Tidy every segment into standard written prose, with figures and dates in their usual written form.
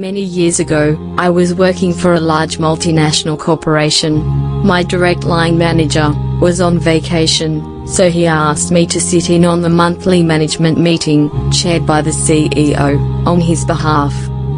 Many years ago, I was working for a large multinational corporation. My direct line manager was on vacation, so he asked me to sit in on the monthly management meeting, chaired by the CEO, on his behalf.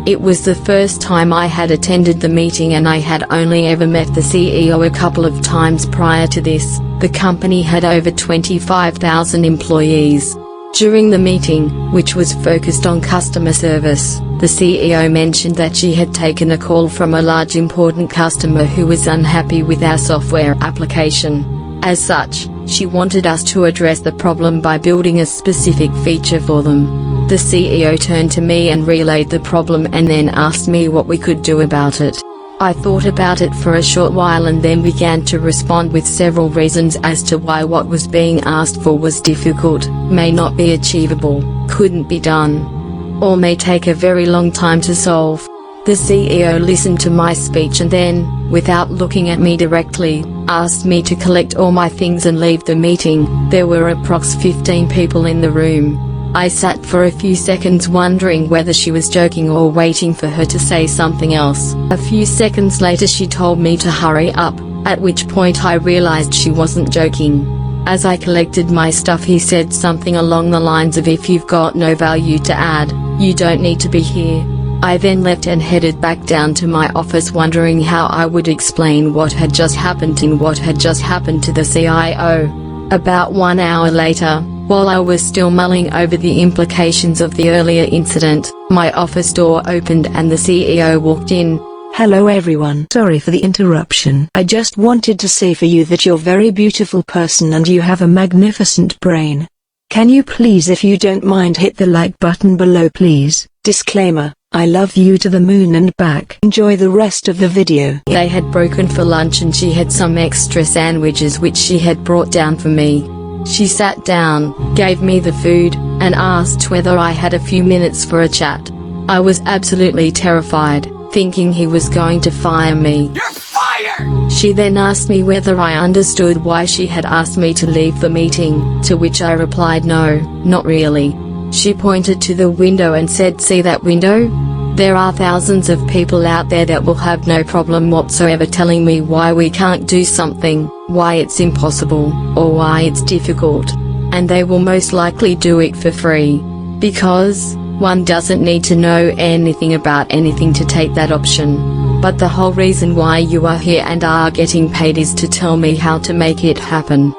It was the first time I had attended the meeting, and I had only ever met the CEO a couple of times prior to this. The company had over 25,000 employees. During the meeting, which was focused on customer service, the CEO mentioned that she had taken a call from a large important customer who was unhappy with our software application. As such, she wanted us to address the problem by building a specific feature for them. The CEO turned to me and relayed the problem and then asked me what we could do about it. I thought about it for a short while and then began to respond with several reasons as to why what was being asked for was difficult, may not be achievable, couldn't be done, or may take a very long time to solve. The CEO listened to my speech and then, without looking at me directly, asked me to collect all my things and leave the meeting. There were approx 15 people in the room. I sat for a few seconds wondering whether she was joking or waiting for her to say something else. A few seconds later she told me to hurry up, at which point I realized she wasn't joking. As I collected my stuff, he said something along the lines of, "If you've got no value to add, you don't need to be here." I then left and headed back down to my office, wondering how I would explain what had just happened to the CIO. About 1 hour later, while I was still mulling over the implications of the earlier incident, my office door opened and the CEO walked in. Hello everyone. Sorry for the interruption. I just wanted to say for you that you're a very beautiful person and you have a magnificent brain. Can you please, if you don't mind, hit the like button below please? Disclaimer, I love you to the moon and back. Enjoy the rest of the video. They had broken for lunch and she had some extra sandwiches which she had brought down for me. She sat down, gave me the food, and asked whether I had a few minutes for a chat. I was absolutely terrified, thinking he was going to fire me. You're fired! She then asked me whether I understood why she had asked me to leave the meeting, to which I replied no, not really. She pointed to the window and said, "See that window? There are thousands of people out there that will have no problem whatsoever telling me why we can't do something, why it's impossible, or why it's difficult. And they will most likely do it for free. Because, one doesn't need to know anything about anything to take that option. But the whole reason why you are here and are getting paid is to tell me how to make it happen."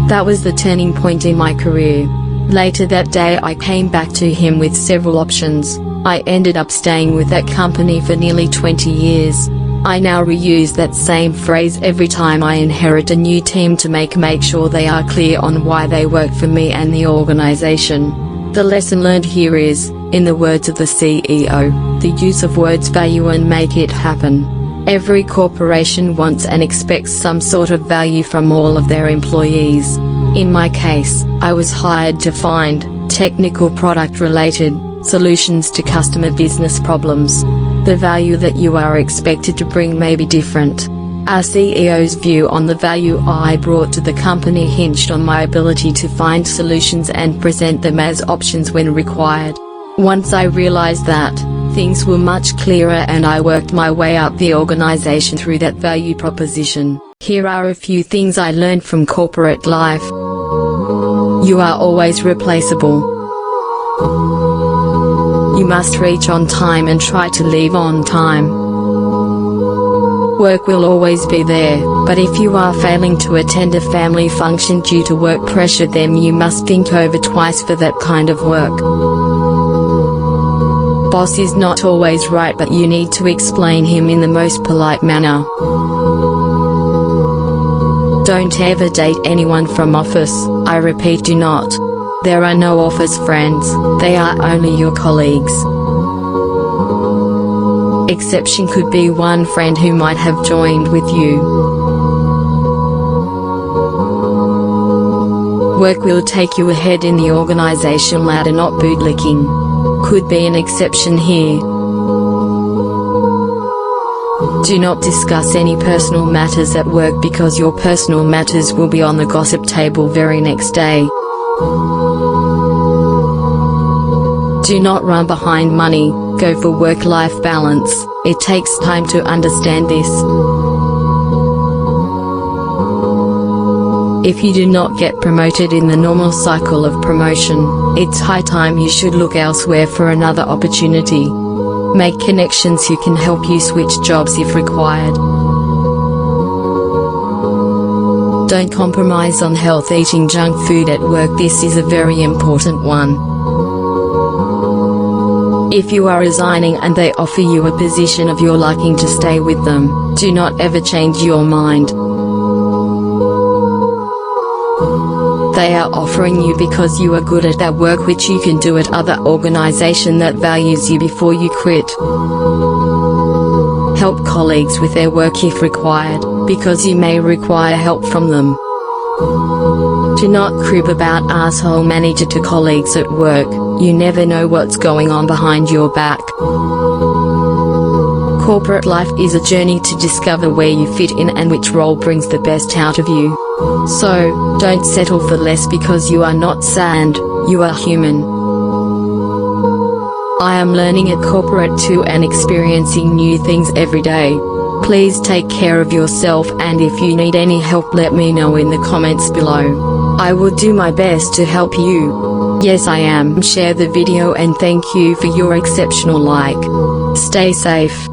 That was the turning point in my career. Later that day I came back to him with several options. I ended up staying with that company for nearly 20 years. I now reuse that same phrase every time I inherit a new team to make sure they are clear on why they work for me and the organization. The lesson learned here is, in the words of the CEO, the use of words value and make it happen. Every corporation wants and expects some sort of value from all of their employees. In my case, I was hired to find technical product-related solutions to customer business problems. The value that you are expected to bring may be different. Our CEO's view on the value I brought to the company hinged on my ability to find solutions and present them as options when required. Once I realized that, things were much clearer and I worked my way up the organization through that value proposition. Here are a few things I learned from corporate life. You are always replaceable. You must reach on time and try to leave on time. Work will always be there, but if you are failing to attend a family function due to work pressure, then you must think over twice for that kind of work. Boss is not always right, but you need to explain him in the most polite manner. Don't ever date anyone from office. I repeat, do not. There are no office friends, they are only your colleagues. Exception could be one friend who might have joined with you. Work will take you ahead in the organization ladder, not bootlicking. Could be an exception here. Do not discuss any personal matters at work because your personal matters will be on the gossip table very next day. Do not run behind money, go for work-life balance. It takes time to understand this. If you do not get promoted in the normal cycle of promotion, it's high time you should look elsewhere for another opportunity. Make connections who can help you switch jobs if required. Don't compromise on health eating junk food at work. This is a very important one. If you are resigning and they offer you a position of your liking to stay with them, do not ever change your mind. They are offering you because you are good at that work which you can do at other organization that values you before you quit. Help colleagues with their work if required, because you may require help from them. Do not crib about asshole manager to colleagues at work. You never know what's going on behind your back. Corporate life is a journey to discover where you fit in and which role brings the best out of you. So, don't settle for less because you are not sand, you are human. I am learning at corporate too and experiencing new things every day. Please take care of yourself, and if you need any help let me know in the comments below. I will do my best to help you. Yes I am. Share the video and thank you for your exceptional like. Stay safe.